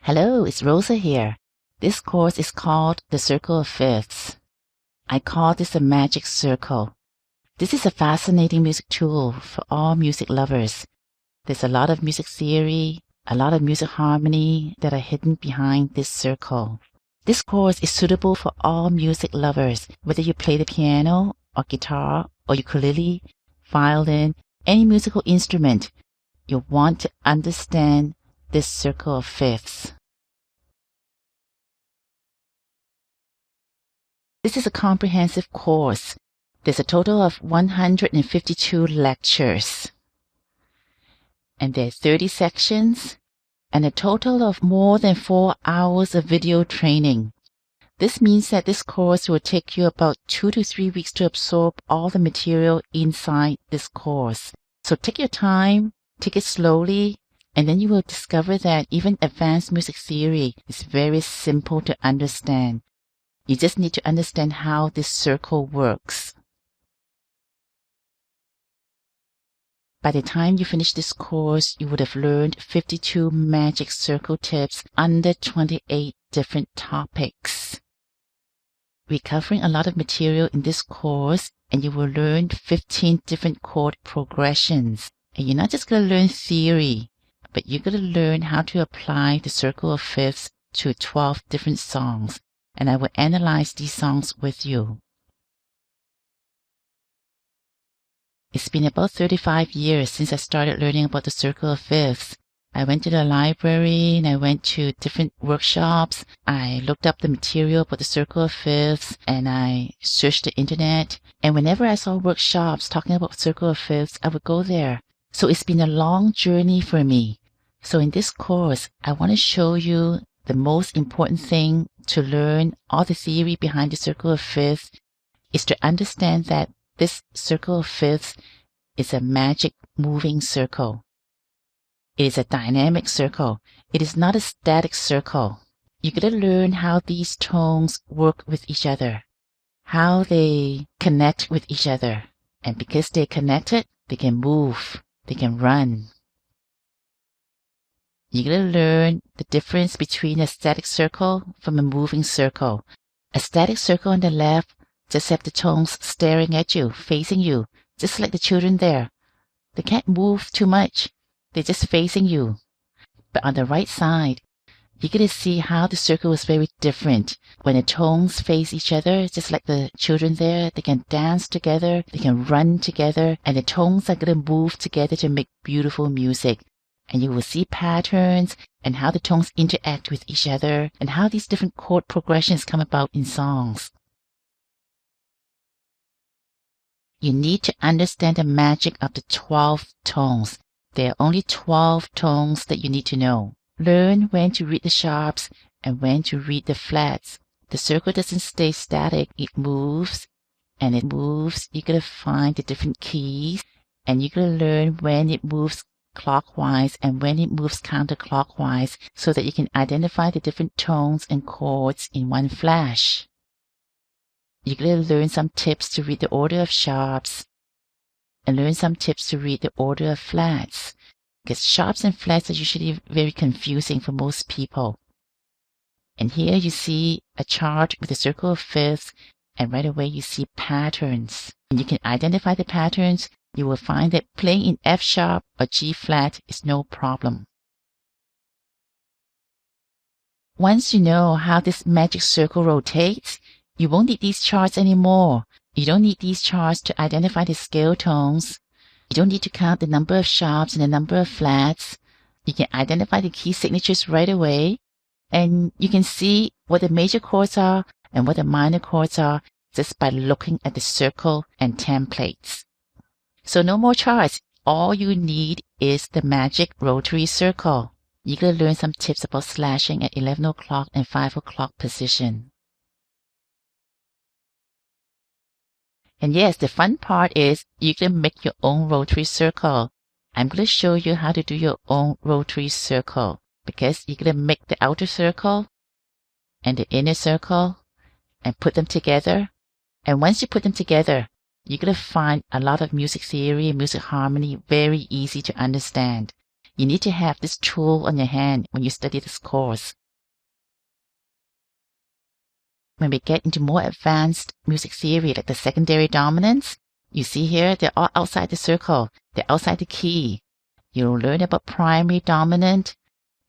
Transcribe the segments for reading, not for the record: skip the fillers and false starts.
Hello, it's Rosa here. This course is called The Circle of Fifths. I call this a magic circle. This is a fascinating music tool for all music lovers. There's a lot of music theory, a lot of music harmony that are hidden behind this circle. This course is suitable for all music lovers, whether you play the piano or guitar or ukulele, violin, any musical instrument. You'll want to understand this circle of fifths. This is a comprehensive course. There's a total of 152 lectures. And there are 30 sections and a total of more than 4 hours of video training. This means that this course will take you about 2 to 3 weeks to absorb all the material inside this course. So take your time, take it slowly, and then you will discover that even advanced music theory is very simple to understand. You just need to understand how this circle works. By the time you finish this course, you would have learned 52 magic circle tips under 28 different topics. We're covering a lot of material in this course, and you will learn 15 different chord progressions. And you're not just going to learn theory, but you're going to learn how to apply the circle of fifths to 12 different songs. And I will analyze these songs with you. It's been about 35 years since I started learning about the circle of fifths. I went to the library and I went to different workshops. I looked up the material about the circle of fifths and I searched the internet. And whenever I saw workshops talking about circle of fifths, I would go there. So it's been a long journey for me. So in this course, I want to show you the most important thing to learn all the theory behind the circle of fifths is to understand that this circle of fifths is a magic moving circle. It is a dynamic circle. It is not a static circle. You're going to learn how these tones work with each other, how they connect with each other. And because they're connected, they can move, they can run. You're going to learn the difference between a static circle from a moving circle. A static circle on the left just have the tones staring at you, facing you, just like the children there. They can't move too much. They're just facing you. But on the right side, you're going to see how the circle is very different. When the tones face each other, just like the children there, they can dance together, they can run together, and the tones are going to move together to make beautiful music. And you will see patterns and how the tones interact with each other and how these different chord progressions come about in songs. You need to understand the magic of the 12 tones. There are only 12 tones that you need to know. Learn when to read the sharps and when to read the flats. The circle doesn't stay static. It moves and it moves. You're going to find the different keys and you're going to learn when it moves clockwise and when it moves counterclockwise so that you can identify the different tones and chords in one flash. You're going to learn some tips to read the order of sharps and learn some tips to read the order of flats, because sharps and flats are usually very confusing for most people. And here you see a chart with a circle of fifths, and right away you see patterns. And you can identify the patterns. You will find that playing in F sharp or G flat is no problem. Once you know how this magic circle rotates, you won't need these charts anymore. You don't need these charts to identify the scale tones. You don't need to count the number of sharps and the number of flats. You can identify the key signatures right away, and you can see what the major chords are and what the minor chords are just by looking at the circle and templates. So no more charts. All you need is the magic rotary circle. You're going to learn some tips about slashing at 11 o'clock and 5 o'clock position. And yes, the fun part is you can make your own rotary circle. I'm going to show you how to do your own rotary circle because you're going to make the outer circle and the inner circle and put them together. And once you put them together, you're going to find a lot of music theory and music harmony very easy to understand. You need to have this tool on your hand when you study this course. When we get into more advanced music theory like the secondary dominants, you see here they're all outside the circle. They're outside the key. You'll learn about primary dominant,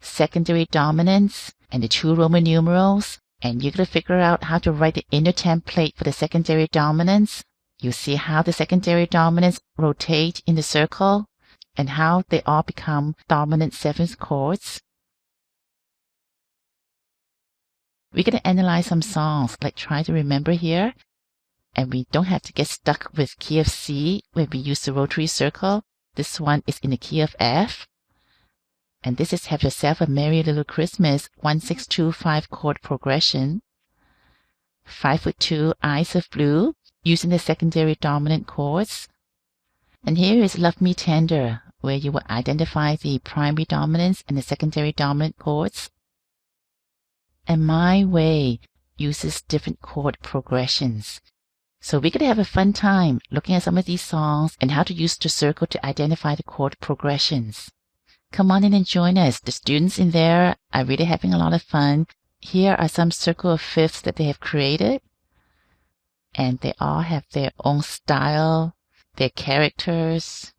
secondary dominants, and the 2 Roman numerals. And you're going to figure out how to write the inner template for the secondary dominants. You see how the secondary dominants rotate in the circle and how they all become dominant 7th chords. We're going to analyze some songs, like try to remember here. And we don't have to get stuck with key of C when we use the rotary circle. This one is in the key of F. And this is Have Yourself a Merry Little Christmas 1-6-2-5 chord progression. 5/2 Eyes of Blue using the secondary dominant chords. And here is Love Me Tender, where you will identify the primary dominants and the secondary dominant chords. And My Way uses different chord progressions. So we're going to have a fun time looking at some of these songs and how to use the circle to identify the chord progressions. Come on in and join us. The students in there are really having a lot of fun. Here are some circle of fifths that they have created. And they all have their own style, their characters.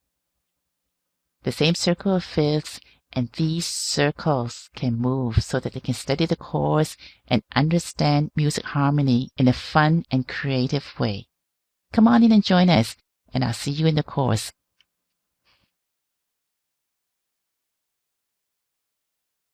The same circle of fifths, and these circles can move so that they can study the chords and understand music harmony in a fun and creative way. Come on in and join us, and I'll see you in the course.